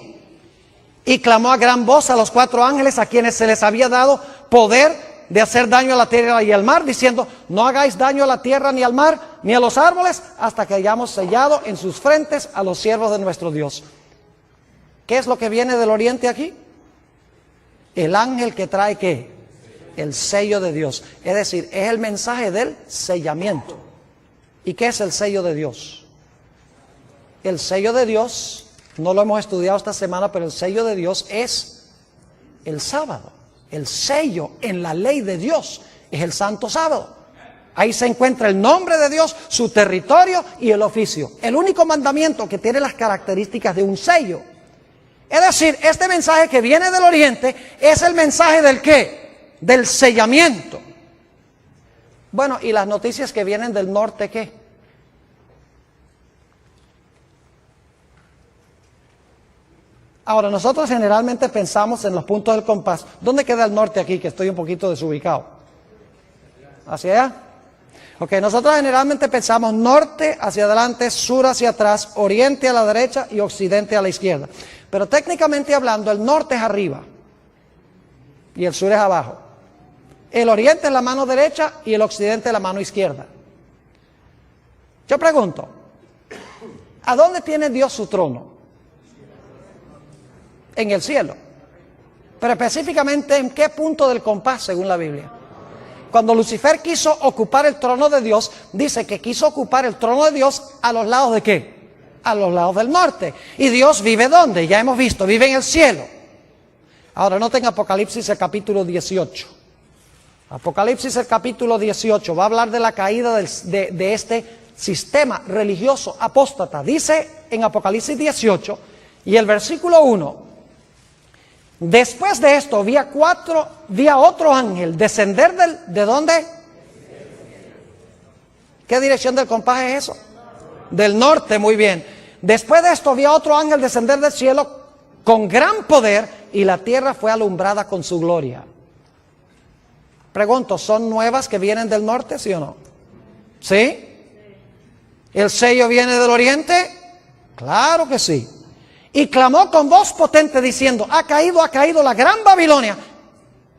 Y clamó a gran voz a los 4 ángeles a quienes se les había dado poder de hacer daño a la tierra y al mar, diciendo, no hagáis daño a la tierra ni al mar ni a los árboles hasta que hayamos sellado en sus frentes a los siervos de nuestro Dios. ¿Qué es lo que viene del oriente aquí? El ángel que trae ¿qué? El sello de Dios. Es decir, es el mensaje del sellamiento. ¿Y qué es el sello de Dios? El sello de Dios, no lo hemos estudiado esta semana, pero el sello de Dios es el sábado. El sello en la ley de Dios es el santo sábado. Ahí se encuentra el nombre de Dios, su territorio y el oficio. El único mandamiento que tiene las características de un sello. Es decir, este mensaje que viene del oriente es el mensaje del ¿qué? Del sellamiento. Bueno, ¿y las noticias que vienen del norte qué? Ahora, nosotros generalmente pensamos en los puntos del compás. ¿Dónde queda el norte aquí? Que estoy un poquito desubicado. ¿Hacia allá? Ok, nosotros generalmente pensamos norte hacia adelante, sur hacia atrás, oriente a la derecha y occidente a la izquierda. Pero técnicamente hablando, el norte es arriba y el sur es abajo. El oriente es la mano derecha y el occidente es la mano izquierda. Yo pregunto, ¿a dónde tiene Dios su trono? En el cielo. Pero específicamente, ¿en qué punto del compás según la Biblia? Cuando Lucifer quiso ocupar el trono de Dios, dice que quiso ocupar el trono de Dios a los lados ¿de qué? A los lados del norte. ¿Y Dios vive dónde? Ya hemos visto, vive en el cielo. Ahora noten Apocalipsis el capítulo 18. Apocalipsis el capítulo 18 va a hablar de la caída de este sistema religioso apóstata. Dice en Apocalipsis 18 y el versículo 1: después de esto vi a otro ángel descender ¿de dónde? ¿Qué dirección del compás es eso? Del norte, muy bien. Después de esto vi a otro ángel descender del cielo con gran poder, y la tierra fue alumbrada con su gloria. Pregunto, ¿son nuevas que vienen del norte, sí o no? ¿Sí? ¿El sello viene del oriente? Claro que sí. Y clamó con voz potente diciendo: ha caído la gran Babilonia,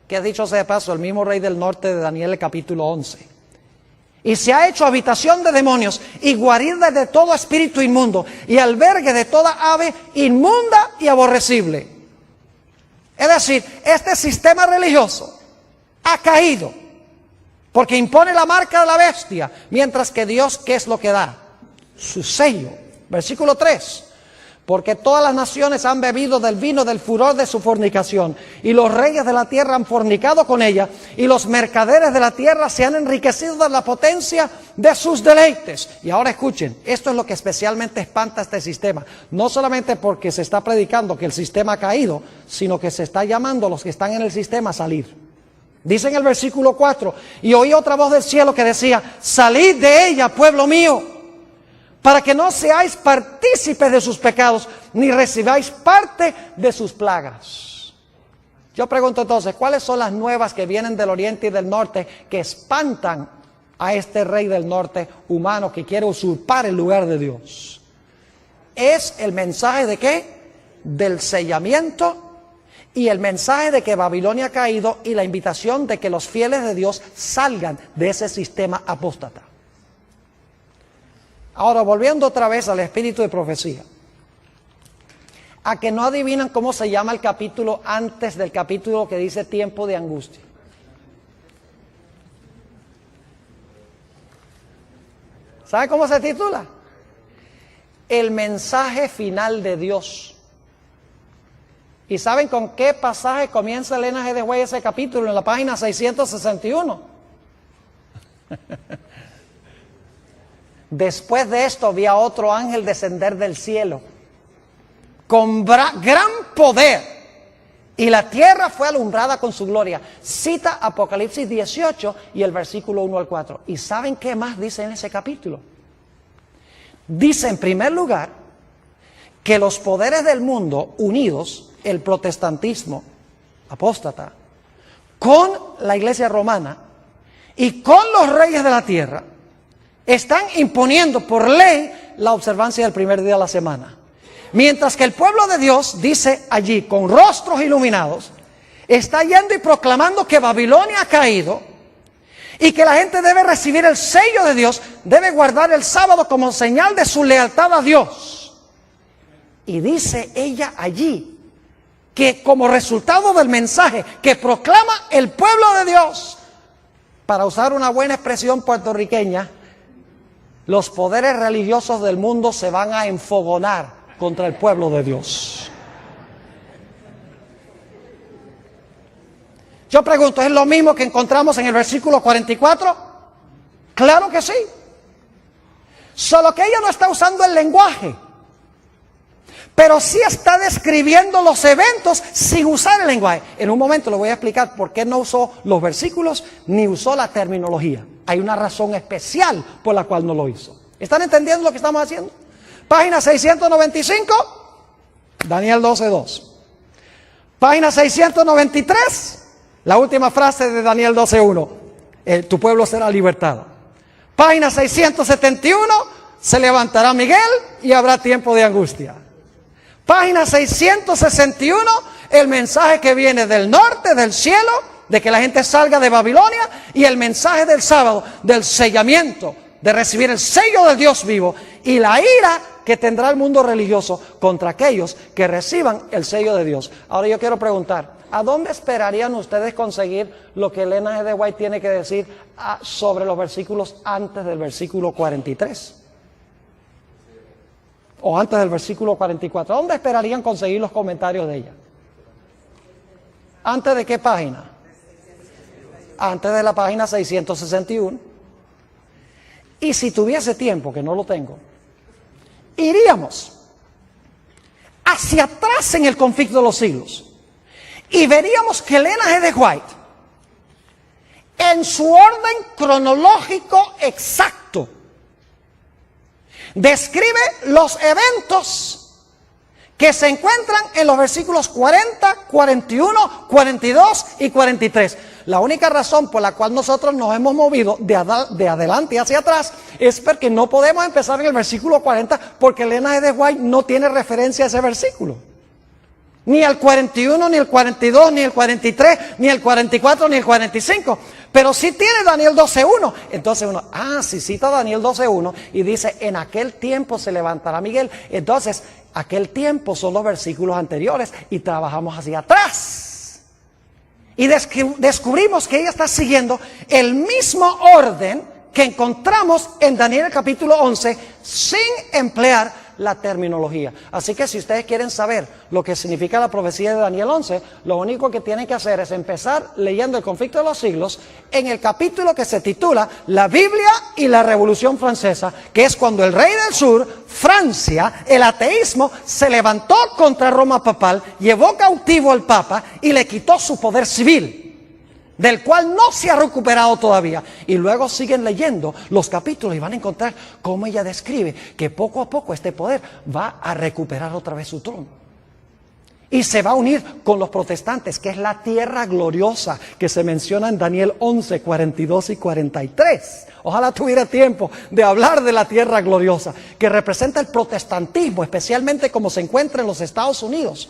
que dicho sea de paso, el mismo rey del norte de Daniel, el capítulo 11. Y se ha hecho habitación de demonios y guarida de todo espíritu inmundo y albergue de toda ave inmunda y aborrecible. Es decir, este sistema religioso ha caído porque impone la marca de la bestia, mientras que Dios, ¿qué es lo que da? Su sello. Versículo 3: porque todas las naciones han bebido del vino del furor de su fornicación, y los reyes de la tierra han fornicado con ella, y los mercaderes de la tierra se han enriquecido de la potencia de sus deleites. Y ahora escuchen, esto es lo que especialmente espanta este sistema, no solamente porque se está predicando que el sistema ha caído, sino que se está llamando a los que están en el sistema a salir. Dice en el versículo 4: y oí otra voz del cielo que decía: salid de ella, pueblo mío, para que no seáis partícipes de sus pecados, ni recibáis parte de sus plagas. Yo pregunto entonces, ¿cuáles son las nuevas que vienen del oriente y del norte que espantan a este rey del norte humano que quiere usurpar el lugar de Dios? Es el mensaje de ¿qué? Del sellamiento, y el mensaje de que Babilonia ha caído, y la invitación de que los fieles de Dios salgan de ese sistema apóstata. Ahora, volviendo otra vez al espíritu de profecía, a que no adivinan cómo se llama el capítulo antes del capítulo que dice tiempo de angustia. ¿Sabe cómo se titula? El mensaje final de Dios. ¿Y saben con qué pasaje comienza Elena G. de White ese capítulo? En la página 661. Después de esto vi a otro ángel descender del cielo con gran poder, y la tierra fue alumbrada con su gloria. Cita Apocalipsis 18 y el versículo 1 al 4. ¿Y saben qué más dice en ese capítulo? Dice en primer lugar que los poderes del mundo unidos, el protestantismo apóstata, con la iglesia romana y con los reyes de la tierra, están imponiendo por ley la observancia del primer día de la semana. Mientras que el pueblo de Dios, dice allí, con rostros iluminados, está yendo y proclamando que Babilonia ha caído y que la gente debe recibir el sello de Dios, debe guardar el sábado como señal de su lealtad a Dios. Y dice ella allí que como resultado del mensaje que proclama el pueblo de Dios, para usar una buena expresión puertorriqueña, los poderes religiosos del mundo se van a enfogonar contra el pueblo de Dios. Yo pregunto, ¿es lo mismo que encontramos en el versículo 44? Claro que sí. Solo que ella no está usando el lenguaje, pero sí está describiendo los eventos sin usar el lenguaje. En un momento le voy a explicar por qué no usó los versículos ni usó la terminología. Hay una razón especial por la cual no lo hizo. ¿Están entendiendo lo que estamos haciendo? Página 695, Daniel 12:2. Página 693, la última frase de Daniel 12:1. Tu pueblo será libertado. Página 671, se levantará Miguel y habrá tiempo de angustia. Página 661, el mensaje que viene del norte, del cielo, de que la gente salga de Babilonia, y el mensaje del sábado, del sellamiento, de recibir el sello del Dios vivo y la ira que tendrá el mundo religioso contra aquellos que reciban el sello de Dios. Ahora yo quiero preguntar, ¿a dónde esperarían ustedes conseguir lo que Elena G. de White tiene que decir sobre los versículos antes del versículo 43? O antes del versículo 44. ¿Dónde esperarían conseguir los comentarios de ella? ¿Antes de qué página? Antes de la página 661. Y si tuviese tiempo, que no lo tengo, iríamos hacia atrás en el conflicto de los siglos y veríamos que Elena G. de White, en su orden cronológico exacto, describe los eventos que se encuentran en los versículos 40, 41, 42 y 43. La única razón por la cual nosotros nos hemos movido de adelante hacia atrás es porque no podemos empezar en el versículo 40 porque Elena G. de White no tiene referencia a ese versículo. Ni el 41, ni el 42, ni el 43, ni el 44, ni el 45. Pero sí tiene Daniel 12.1. Entonces uno, si cita Daniel 12.1 y dice, en aquel tiempo se levantará Miguel. Entonces, aquel tiempo son los versículos anteriores y trabajamos hacia atrás. Y descubrimos que ella está siguiendo el mismo orden que encontramos en Daniel capítulo 11 sin emplear la terminología. Así que si ustedes quieren saber lo que significa la profecía de Daniel 11, lo único que tienen que hacer es empezar leyendo el conflicto de los siglos en el capítulo que se titula La Biblia y la Revolución Francesa, que es cuando el rey del sur, Francia, el ateísmo, se levantó contra Roma papal, llevó cautivo al papa y le quitó su poder civil, del cual no se ha recuperado todavía. Y luego siguen leyendo los capítulos y van a encontrar cómo ella describe que poco a poco este poder va a recuperar otra vez su trono. Y se va a unir con los protestantes, que es la tierra gloriosa que se menciona en Daniel 11, 42 y 43. Ojalá tuviera tiempo de hablar de la tierra gloriosa, que representa el protestantismo, especialmente como se encuentra en los Estados Unidos.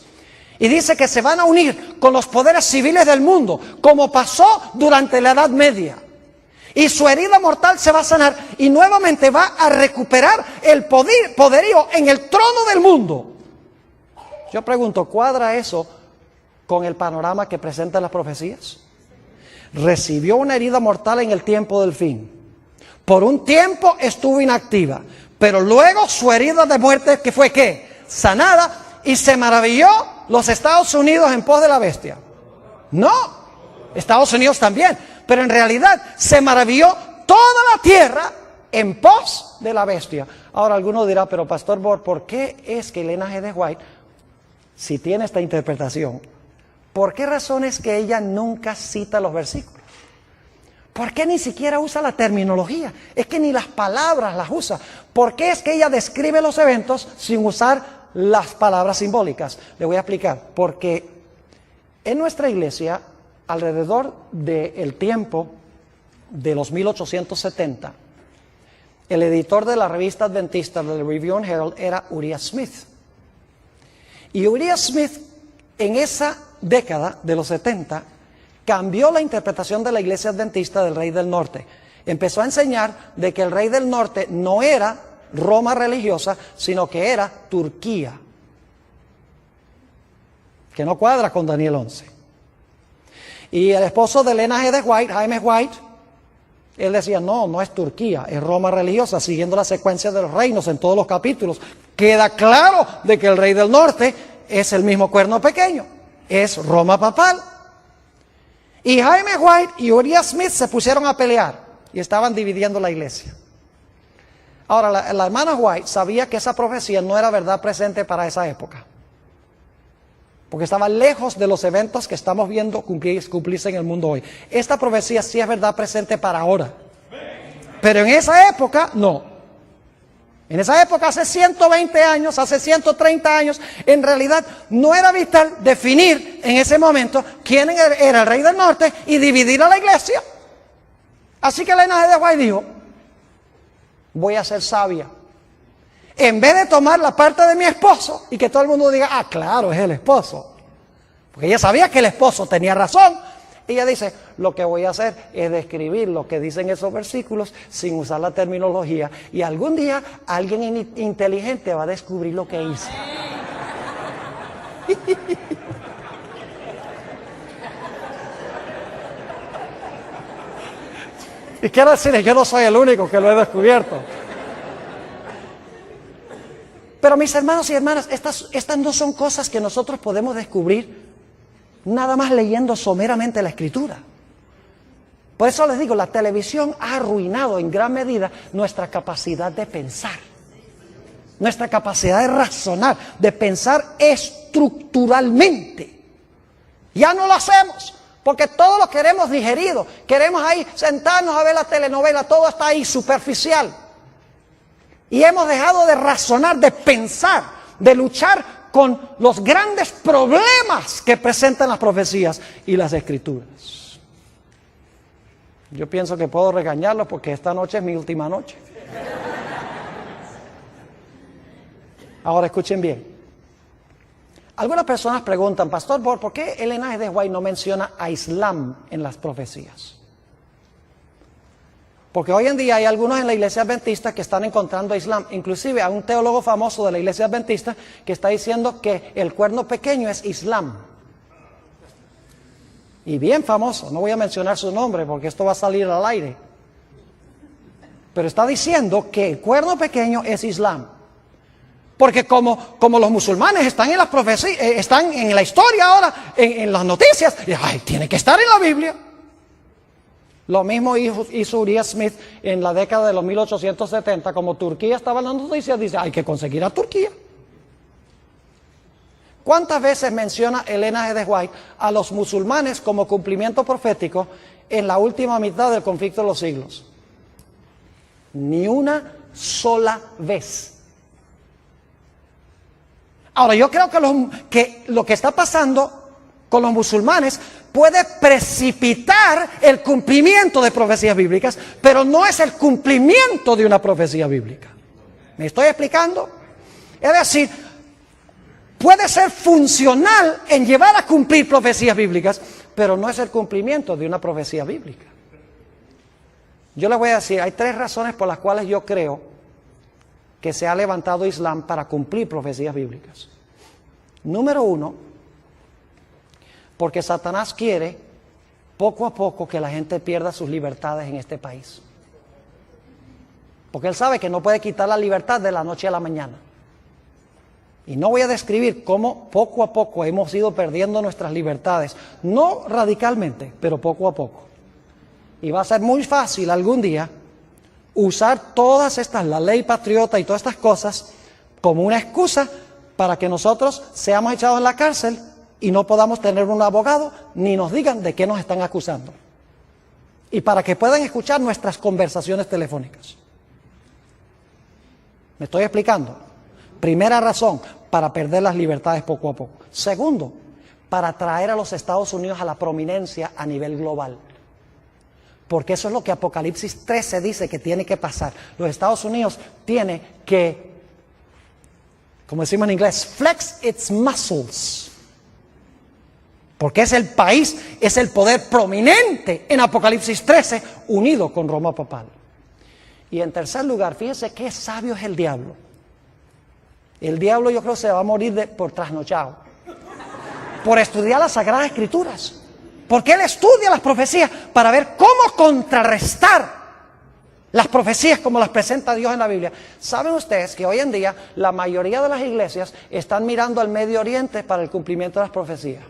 Y dice que se van a unir con los poderes civiles del mundo, como pasó durante la Edad Media. Y su herida mortal se va a sanar y nuevamente va a recuperar el poderío en el trono del mundo. Yo pregunto, ¿cuadra eso con el panorama que presentan las profecías? Recibió una herida mortal en el tiempo del fin. Por un tiempo estuvo inactiva, pero luego su herida de muerte, que fue ¿qué? Sanada. Y se maravilló los Estados Unidos en pos de la bestia. No, Estados Unidos también, pero en realidad se maravilló toda la tierra en pos de la bestia. Ahora alguno dirá, pero Pastor Bor, ¿por qué es que Elena G. de White, si tiene esta interpretación, por qué razón es que ella nunca cita los versículos? ¿Por qué ni siquiera usa la terminología? Es que ni las palabras las usa. ¿Por qué es que ella describe los eventos sin usar las palabras simbólicas? Le voy a explicar. Porque en nuestra iglesia, alrededor del tiempo de los 1870, el editor de la revista adventista del Review and Herald era Uriah Smith. Y Uriah Smith, en esa década de los 70, cambió la interpretación de la iglesia adventista del Rey del Norte. Empezó a enseñar de que el Rey del Norte no era Roma religiosa, sino que era Turquía, que no cuadra con Daniel 11. Y el esposo de Elena G. de White, Jaime White, él decía, no es Turquía, es Roma religiosa, siguiendo la secuencia de los reinos en todos los capítulos. Queda claro de que el rey del norte es el mismo cuerno pequeño, es Roma papal. Y Jaime White y Uriah Smith se pusieron a pelear y estaban dividiendo la iglesia. Ahora, la hermana White sabía que esa profecía no era verdad presente para esa época, porque estaba lejos de los eventos que estamos viendo cumplirse en el mundo hoy. Esta profecía sí es verdad presente para ahora, pero en esa época no. En esa época, hace 120 años, hace 130 años, en realidad no era vital definir en ese momento quién era el rey del norte y dividir a la iglesia. Así que Elena G. de White dijo, voy a ser sabia. En vez de tomar la parte de mi esposo y que todo el mundo diga, claro, es el esposo. Porque ella sabía que el esposo tenía razón. Y ella dice, lo que voy a hacer es describir lo que dicen esos versículos sin usar la terminología. Y algún día alguien inteligente va a descubrir lo que hice. Y quiero decirles, yo no soy el único que lo he descubierto. Pero mis hermanos y hermanas, estas no son cosas que nosotros podemos descubrir nada más leyendo someramente la Escritura. Por eso les digo, la televisión ha arruinado en gran medida nuestra capacidad de pensar, nuestra capacidad de razonar, de pensar estructuralmente. Ya no lo hacemos, porque todo lo queremos digerido. Queremos ahí sentarnos a ver la telenovela, todo está ahí superficial. Y hemos dejado de razonar, de pensar, de luchar con los grandes problemas que presentan las profecías y las Escrituras. Yo pienso que puedo regañarlos porque esta noche es mi última noche. Ahora escuchen bien. Algunas personas preguntan, Pastor Borg, ¿por qué Ellen G. White no menciona a Islam en las profecías? Porque hoy en día hay algunos en la iglesia adventista que están encontrando a Islam. Inclusive hay un teólogo famoso de la iglesia adventista que está diciendo que el cuerno pequeño es Islam. Y bien famoso, no voy a mencionar su nombre porque esto va a salir al aire. Pero está diciendo que el cuerno pequeño es Islam. Porque como los musulmanes están en las profecías, están en la historia ahora, en las noticias, tiene que estar en la Biblia. Lo mismo hizo Uriah Smith en la década de los 1870, como Turquía estaba en las noticias, dice, hay que conseguir a Turquía. ¿Cuántas veces menciona Ellen G. White a los musulmanes como cumplimiento profético en la última mitad del conflicto de los siglos? Ni una sola vez. Ahora, yo creo que lo que está pasando con los musulmanes puede precipitar el cumplimiento de profecías bíblicas, pero no es el cumplimiento de una profecía bíblica. ¿Me estoy explicando? Es decir, puede ser funcional en llevar a cumplir profecías bíblicas, pero no es el cumplimiento de una profecía bíblica. Yo les voy a decir, hay 3 razones por las cuales yo creo que se ha levantado Islam para cumplir profecías bíblicas. Número 1, porque Satanás quiere poco a poco que la gente pierda sus libertades en este país. Porque él sabe que no puede quitar la libertad de la noche a la mañana. Y no voy a describir cómo poco a poco hemos ido perdiendo nuestras libertades. No radicalmente, pero poco a poco. Y va a ser muy fácil algún día usar todas estas, la ley patriota y todas estas cosas, como una excusa para que nosotros seamos echados en la cárcel y no podamos tener un abogado, ni nos digan de qué nos están acusando. Y para que puedan escuchar nuestras conversaciones telefónicas. ¿Me estoy explicando? Primera razón, para perder las libertades poco a poco. Segundo, para traer a los Estados Unidos a la prominencia a nivel global. Porque eso es lo que Apocalipsis 13 dice que tiene que pasar. Los Estados Unidos tiene que, como decimos en inglés, flex its muscles. Porque es el país, es el poder prominente en Apocalipsis 13, unido con Roma papal. Y en tercer lugar, fíjense qué sabio es el diablo. El diablo yo creo se va a morir por trasnochado. Por estudiar las Sagradas Escrituras. Porque él estudia las profecías para ver cómo contrarrestar las profecías como las presenta Dios en la Biblia. ¿Saben ustedes que hoy en día la mayoría de las iglesias están mirando al Medio Oriente para el cumplimiento de las profecías?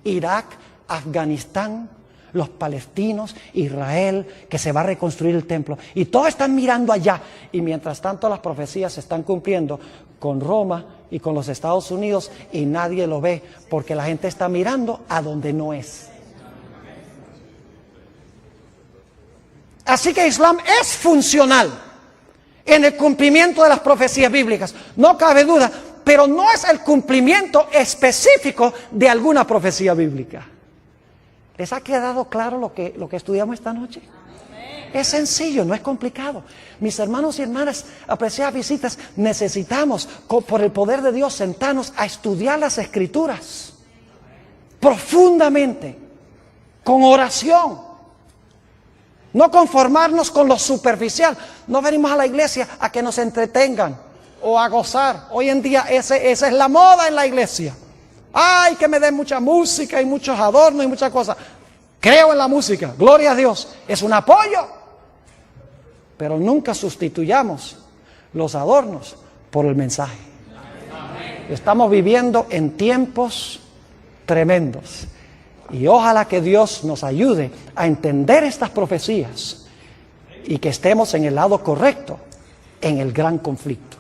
Irak, Afganistán, los palestinos, Israel, que se va a reconstruir el templo. Y todos están mirando allá. Y mientras tanto las profecías se están cumpliendo con Roma y con los Estados Unidos y nadie lo ve porque la gente está mirando a donde no es. Así que Islam es funcional en el cumplimiento de las profecías bíblicas. No cabe duda, pero no es el cumplimiento específico de alguna profecía bíblica. ¿Les ha quedado claro lo que estudiamos esta noche? Es sencillo, no es complicado. Mis hermanos y hermanas, apreciadas visitas, necesitamos, por el poder de Dios, sentarnos a estudiar las Escrituras profundamente con oración. No conformarnos con lo superficial. No venimos a la iglesia a que nos entretengan o a gozar. Hoy en día esa es la moda en la iglesia. Ay, que me den mucha música y muchos adornos y muchas cosas. Creo en la música, gloria a Dios, es un apoyo. Pero nunca sustituyamos los adornos por el mensaje. Estamos viviendo en tiempos tremendos. Y ojalá que Dios nos ayude a entender estas profecías y que estemos en el lado correcto en el gran conflicto.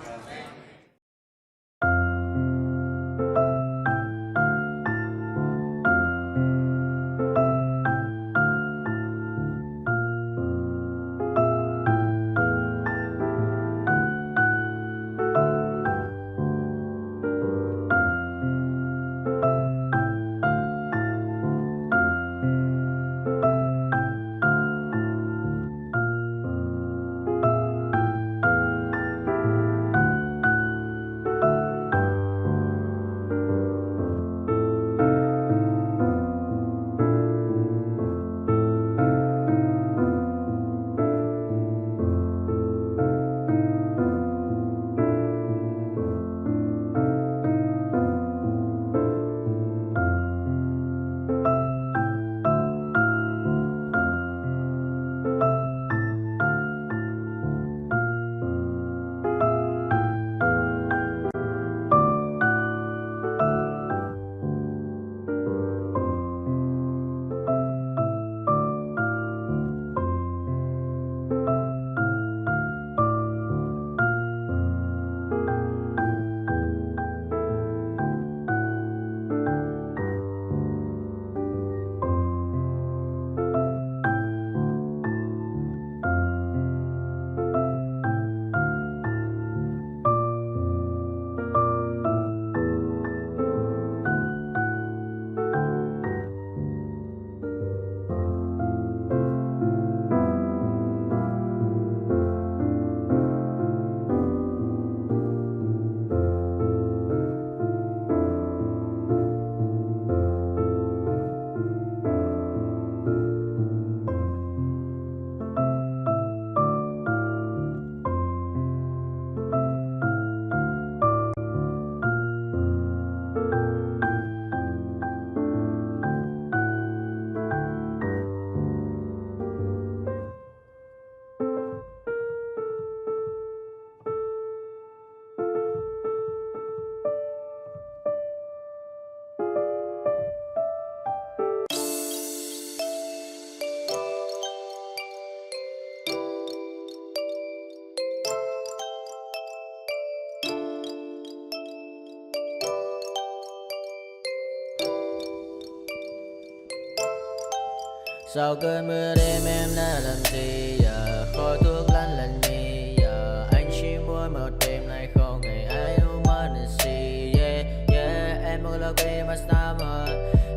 Sau cơn mưa đêm em đã làm gì giờ? Khói thuốc lá là nhì giờ. Anh chỉ muốn một đêm này không ngày ai yêu mất là gì. Yeah, yeah, em muốn lâu về mà sao mà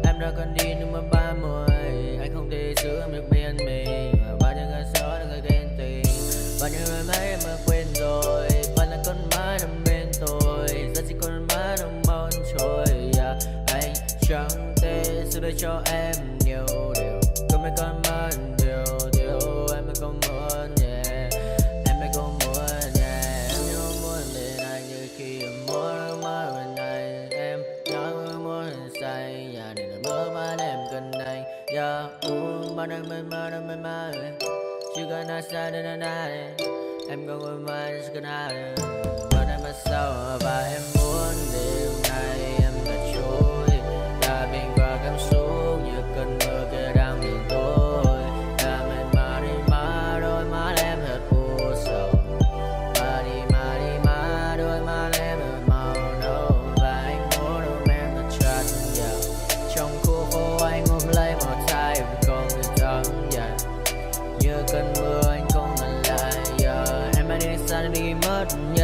em đã còn đi nhưng mà 30. Anh không thể giữ em được bên mình. Bao nhiêu ngày gió đã ghen tình. Bao nhiêu người mấy em đã quên rồi. Vẫn là con mãi nằm bên tôi. Giờ chỉ con mãi nằm mong trôi. Yeah, anh chẳng thể giữ được cho em nhiều điều. Mấy con mất điều em mới không muốn yeah. Em mới không muốn yeah. Em nhớ muốn bên anh như khi em muốn mơ bên anh. Em nhớ muốn say yeah. Để mơ mà em cần anh yeah. Bao năm mê mơ chỉ cần ai xa đến anh ai. Em không muốn mai chỉ cần ai. Bao năm mà sau và em muốn đêm nay em đã trôi. Đã bên qua cảm xúc như cơn mưa kia đang đến tôi. Đã mệt mà đi mà đôi má em thật u sầu. Mà đi mà đôi má em thật màu nâu. Và anh muốn ôm em thật chặt vào. Trong khu phố anh ôm lấy một tay em không thể thắng dần. Như cơn mưa anh không ngần lại yeah. Em đã đi xa đi mất yeah.